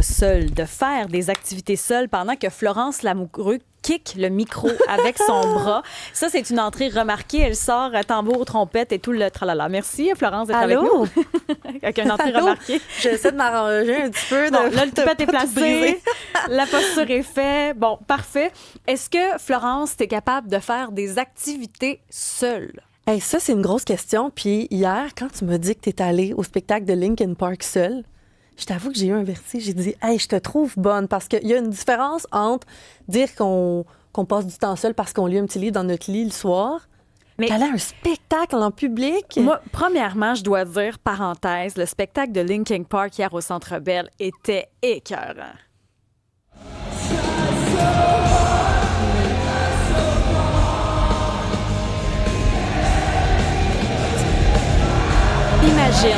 seule, de faire des activités seules pendant que Florence Lamoureux kick le micro avec son bras. Ça, c'est une entrée remarquée. Elle sort tambour, trompette et tout le tralala. Merci, Florence, d'être avec nous. Avec une entrée remarquée. J'essaie de m'arranger un petit peu. Bon, là, le toupette est placé. La posture est faite. Bon, parfait. Est-ce que, Florence, t'es capable de faire des activités seule? Hey, ça, c'est une grosse question. Puis hier, quand tu m'as dit que tu es allée au spectacle de Linkin Park seule, je t'avoue que j'ai eu un vertige. J'ai dit, hey, je te trouve bonne. Parce qu'il y a une différence entre dire qu'on passe du temps seul parce qu'on lit un petit livre dans notre lit le soir. Mais qu'aller à un spectacle en public. Moi, premièrement, je dois dire, parenthèse, le spectacle de Linkin Park hier au Centre Bell était écœurant. Imagine,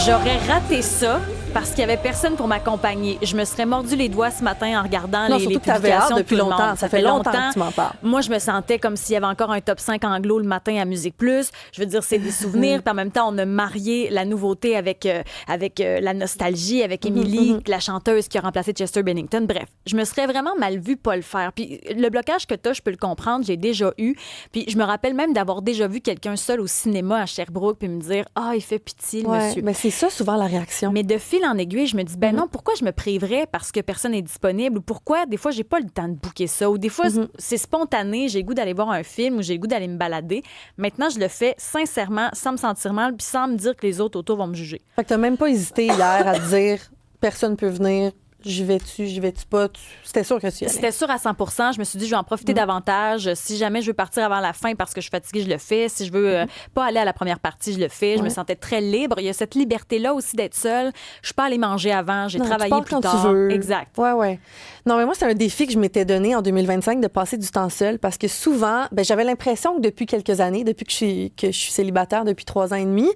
j'aurais raté ça parce qu'il n'y avait personne pour m'accompagner. Je me serais mordu les doigts ce matin en regardant les publications depuis longtemps. Ça fait longtemps que tu m'en parles. Moi, je me sentais comme s'il y avait encore un top 5 anglo le matin à Musique Plus. Je veux dire, c'est des souvenirs. Puis en même temps, on a marié la nouveauté avec la nostalgie, avec Émilie, la chanteuse qui a remplacé Chester Bennington. Bref, je me serais vraiment mal vu pas le faire. Puis le blocage que tu as, je peux le comprendre, j'ai déjà eu. Puis je me rappelle même d'avoir déjà vu quelqu'un seul au cinéma à Sherbrooke puis me dire « Ah, il fait pitié, le monsieur. » Mais c'est ça, souvent, la réaction. Mais de fil en aiguille, je me dis, ben non, pourquoi je me priverais parce que personne n'est disponible ou pourquoi, des fois, j'ai pas le temps de booker ça ou des fois, c'est spontané, j'ai le goût d'aller voir un film ou j'ai le goût d'aller me balader. Maintenant, je le fais sincèrement, sans me sentir mal puis sans me dire que les autres autour vont me juger. Fait que t'as même pas hésité hier à te dire, personne peut venir. J'y vais-tu pas? C'était sûr que tu y allais. C'était sûr à 100%. Je me suis dit, je vais en profiter davantage. Si jamais je veux partir avant la fin parce que je suis fatiguée, je le fais. Si je veux pas aller à la première partie, je le fais. Je me sentais très libre. Il y a cette liberté-là aussi d'être seule. Je suis pas allée manger avant. J'ai travaillé tu pars plus quand tard. Tu veux. Exact. Ouais. Non, mais moi, c'est un défi que je m'étais donné en 2025 de passer du temps seul parce que souvent, j'avais l'impression que depuis quelques années, depuis que je suis célibataire depuis 3 ans et demi,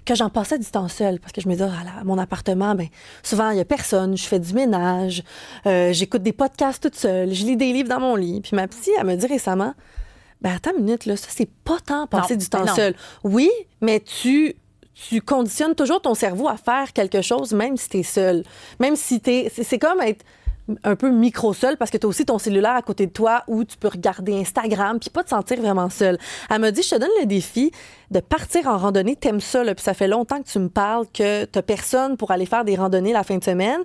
que j'en passais du temps seul parce que je me disais, à mon appartement, souvent, il y a personne. Je fais du ménage. J'écoute des podcasts toute seule, je lis des livres dans mon lit. Puis ma psy, elle me dit récemment, attends une minute, là, ça, c'est pas tant passer du temps seul. Oui, mais tu conditionnes toujours ton cerveau à faire quelque chose, même si t'es seul. Même si c'est comme être un peu micro-seul parce que tu as aussi ton cellulaire à côté de toi où tu peux regarder Instagram puis pas te sentir vraiment seul. Elle m'a dit, je te donne le défi de partir en randonnée. T'aimes ça, là, puis ça fait longtemps que tu me parles que t'as personne pour aller faire des randonnées la fin de semaine.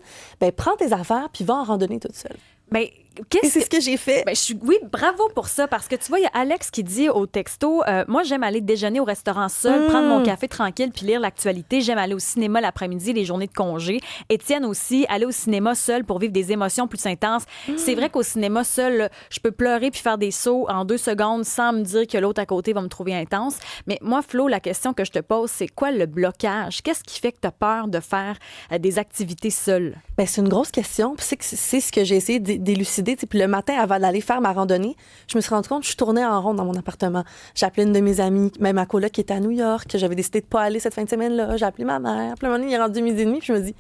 Prends tes affaires puis va en randonnée toute seule. Et c'est ce que j'ai fait. Oui, bravo pour ça, parce que tu vois, il y a Alex qui dit au texto, moi, j'aime aller déjeuner au restaurant seul, prendre mon café tranquille puis lire l'actualité. J'aime aller au cinéma l'après-midi, les journées de congé. Étienne aussi, aller au cinéma seul pour vivre des émotions plus intenses. C'est vrai qu'au cinéma seul, là, je peux pleurer puis faire des sauts en 2 secondes sans me dire que l'autre à côté va me trouver intense. Mais moi, Flo, la question que je te pose, c'est quoi le blocage? Qu'est-ce qui fait que tu as peur de faire des activités seules? C'est une grosse question. Puis c'est ce que j'ai essayé d'élucider. Puis le matin, avant d'aller faire ma randonnée, je me suis rendu compte que je tournais en rond dans mon appartement. J'ai appelé une de mes amies, même ma coloc qui était à New York, que j'avais décidé de pas aller cette fin de semaine-là. J'ai appelé ma mère. Puis à un moment donné, il est rendu 12h30, puis je me dis,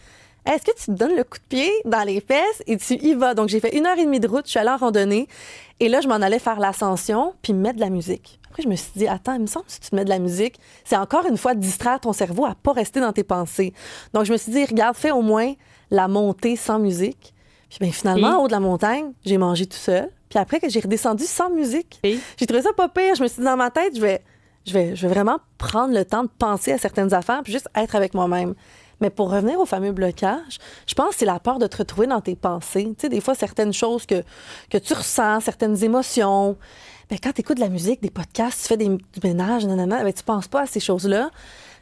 est-ce que tu te donnes le coup de pied dans les fesses et tu y vas? Donc, j'ai fait 1h30 de route, je suis allée en randonnée. Et là, je m'en allais faire l'ascension, puis me mettre de la musique. Après, je me suis dit, attends, il me semble que si tu te mets de la musique, c'est encore une fois distraire ton cerveau à pas rester dans tes pensées. Donc, je me suis dit, regarde, fais au moins la montée sans musique. Puis finalement, en haut de la montagne, j'ai mangé tout seul. Puis après que j'ai redescendu sans musique, j'ai trouvé ça pas pire. Je me suis dit dans ma tête, je vais vraiment prendre le temps de penser à certaines affaires puis juste être avec moi-même. Mais pour revenir au fameux blocage, je pense que c'est la peur de te retrouver dans tes pensées. Tu sais, des fois, certaines choses que tu ressens, certaines émotions. Quand tu écoutes de la musique, des podcasts, tu fais du ménage, tu penses pas à ces choses-là.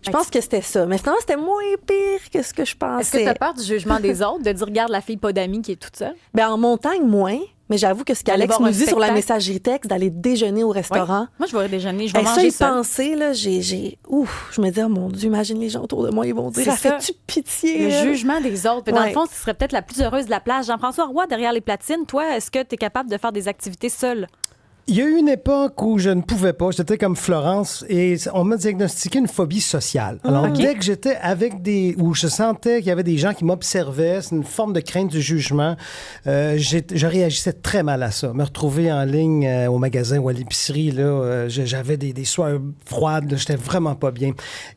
Je pense que c'était ça. Mais finalement, c'était moins pire que ce que je pensais. Est-ce que tu as peur du jugement des autres, de dire, regarde la fille pas d'amis qui est toute seule? En montagne, moins. Mais j'avoue que ce qu'Alex nous dit sur la messagerie texte, d'aller déjeuner au restaurant. Oui. Moi, je vais déjeuner, je vais manger ça. Penser, là, je me dis, oh mon Dieu, imagine les gens autour de moi, ils vont dire, fais-tu pitié? Le jugement des autres. Dans le fond, tu serais peut-être la plus heureuse de la place. Jean-François Roy, derrière les platines, toi, est-ce que tu es capable de faire des activités seule? Il y a eu une époque où je ne pouvais pas. J'étais comme Florence et on m'a diagnostiqué une phobie sociale. Alors, dès que j'étais avec où je sentais qu'il y avait des gens qui m'observaient, c'est une forme de crainte du jugement, je réagissais très mal à ça. Me retrouver en ligne au magasin ou à l'épicerie, là, j'avais des sueurs froides, là, j'étais vraiment pas bien.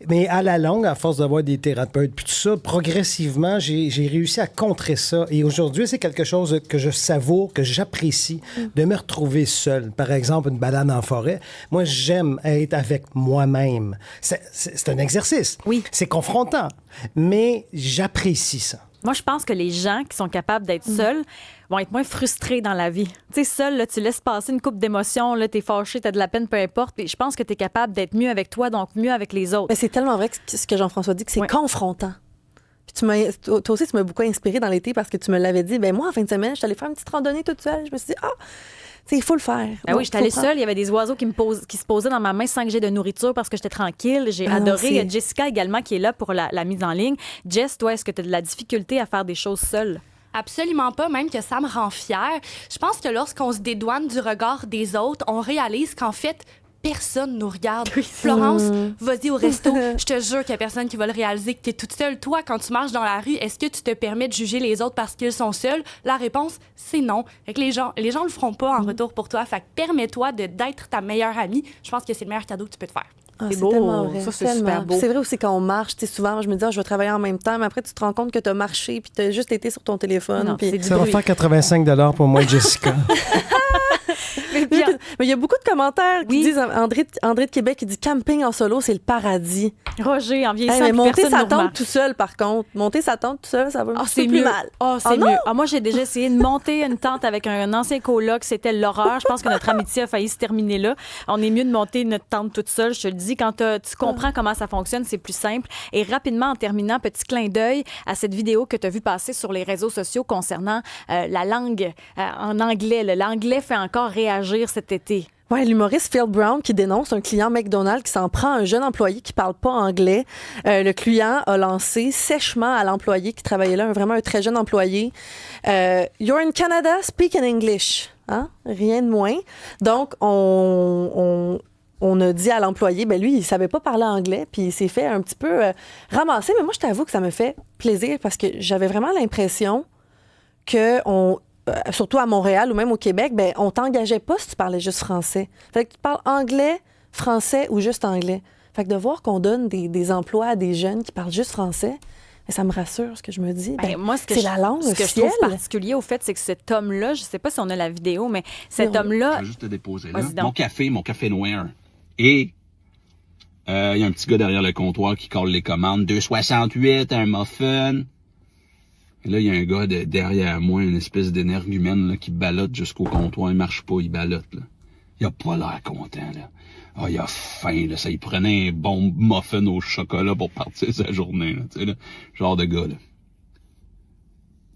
Mais à la longue, à force d'avoir des thérapeutes puis tout ça, progressivement, j'ai réussi à contrer ça. Et aujourd'hui, c'est quelque chose que je savoure, que j'apprécie, de me retrouver seul. Par exemple, une balade en forêt. Moi, j'aime être avec moi-même. C'est un exercice. Oui. C'est confrontant, mais j'apprécie ça. Moi, je pense que les gens qui sont capables d'être seuls vont être moins frustrés dans la vie. Tu sais, seul, là, tu laisses passer une couple d'émotions, là, t'es fâché, t'as de la peine, peu importe. Puis je pense que t'es capable d'être mieux avec toi, donc mieux avec les autres. Mais c'est tellement vrai que ce que Jean-François dit, que c'est confrontant. Puis toi aussi, tu m'as beaucoup inspiré dans l'été parce que tu me l'avais dit. Ben moi, en fin de semaine, je suis allée faire une petite randonnée toute seule. Je me suis dit, il faut le faire. Ben oui, j'étais allée seule. Il y avait des oiseaux qui se posaient dans ma main sans que j'aie de nourriture parce que j'étais tranquille. J'ai adoré. Il y a Jessica également qui est là pour la mise en ligne. Jess, toi, est-ce que tu as de la difficulté à faire des choses seule? Absolument pas, même que ça me rend fière. Je pense que lorsqu'on se dédouane du regard des autres, on réalise qu'en fait, personne nous regarde. Oui. Florence, vas-y au resto. Je te jure qu'il n'y a personne qui va le réaliser, que tu es toute seule. Toi, quand tu marches dans la rue, est-ce que tu te permets de juger les autres parce qu'ils sont seuls? La réponse, c'est non. Fait que les gens le feront pas en retour pour toi. Fait que permets-toi d'être ta meilleure amie. Je pense que c'est le meilleur cadeau que tu peux te faire. C'est beau. Vrai. Ça, c'est super beau. C'est vrai aussi quand on marche, souvent, je me dis, je vais travailler en même temps, mais après, tu te rends compte que tu as marché puis tu as juste été sur ton téléphone. Non, puis... Ça va faire 85 $ pour moi, Jessica. Mais il y a beaucoup de commentaires qui disent, André de Québec, qui dit camping en solo, c'est le paradis. Roger, en vieillissant, mais monter sa tente tout seul, par contre. Monter sa tente tout seul, ça va c'est plus mieux. mal. C'est mieux. Moi, j'ai déjà essayé de monter une tente avec un ancien coloc. C'était l'horreur. Je pense que notre amitié a failli se terminer là. On est mieux de monter notre tente toute seule. Je te le dis, quand tu comprends comment ça fonctionne, c'est plus simple. Et rapidement, en terminant, petit clin d'œil à cette vidéo que tu as vue passer sur les réseaux sociaux concernant la langue en anglais. L'anglais fait encore réagir cet été. Oui, l'humoriste Phil Brown qui dénonce un client McDonald's qui s'en prend à un jeune employé qui parle pas anglais. Le client a lancé sèchement à l'employé qui travaillait là, vraiment un très jeune employé. You're in Canada, speak in English. Hein? Rien de moins. Donc, on a dit à l'employé, lui, il savait pas parler anglais, puis il s'est fait un petit peu ramasser. Mais moi, je t'avoue que ça me fait plaisir parce que j'avais vraiment l'impression que surtout à Montréal ou même au Québec, on t'engageait pas si tu parlais juste français. Fait que tu parles anglais, français ou juste anglais. Fait que de voir qu'on donne des emplois à des jeunes qui parlent juste français, ça me rassure, ce que je me dis. Moi, c'est la langue officielle. Ce que je trouve particulier, au fait, c'est que cet homme-là, je sais pas si on a la vidéo, mais cet homme-là... Je vais juste te déposer là. Mon café noir. Et il y a un petit gars derrière le comptoir qui colle les commandes. 2,68, un muffin. Et là, il y a un gars derrière moi, une espèce d'énergumène là, qui ballotte jusqu'au comptoir. Il marche pas, il ballotte. Là. Il a pas l'air content. Là. Il a faim. Là. Ça, il prenait un bon muffin au chocolat pour partir sa journée. Là, tu sais, là. Genre de gars. Là.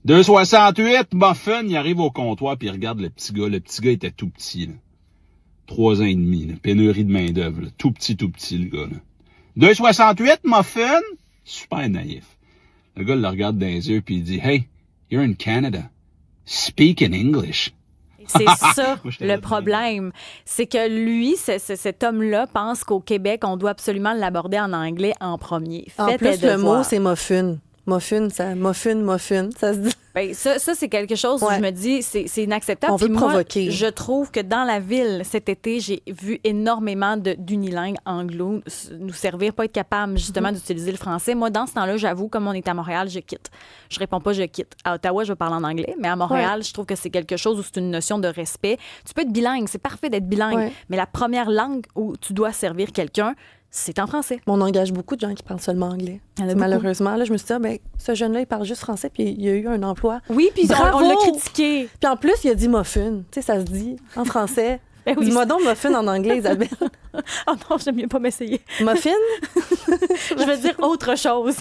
2,68, muffin. Il arrive au comptoir puis il regarde le petit gars. Le petit gars était tout petit. Là. 3 ans et demi. Là. Pénurie de main d'œuvre. Là. Tout petit, le gars. Là. 2,68, muffin. Super naïf. Le gars le regarde dans les yeux puis il dit « Hey, you're in Canada. Speak in English. » C'est ça le problème. C'est que lui, cet homme-là, pense qu'au Québec, on doit absolument l'aborder en anglais en premier. En plus, le mot, c'est muffin. Muffin, ça se dit. Ça, c'est quelque chose où je me dis, c'est inacceptable. On veut provoquer. Je trouve que dans la ville, cet été, j'ai vu énormément d'unilingues anglo nous servir, pas être capable justement d'utiliser le français. Moi, dans ce temps-là, j'avoue, comme on est à Montréal, je quitte. Je réponds pas, je quitte. À Ottawa, je parle en anglais, mais à Montréal, je trouve que c'est quelque chose où c'est une notion de respect. Tu peux être bilingue, c'est parfait d'être bilingue, mais la première langue où tu dois servir quelqu'un, c'est en français. On engage beaucoup de gens qui parlent seulement anglais. Malheureusement, là, je me suis dit, ce jeune-là, il parle juste français, puis il a eu un emploi. Oui, puis on l'a critiqué. Puis en plus, il a dit muffin. Tu sais, ça se dit en français. Dis-moi donc muffin en anglais, Isabelle. Oh non, j'aime mieux pas m'essayer. Muffin? Je vais dire autre chose.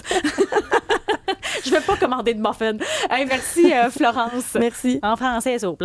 Je vais pas commander de muffin. Hey, merci, Florence. Merci. En français, s'il vous plaît.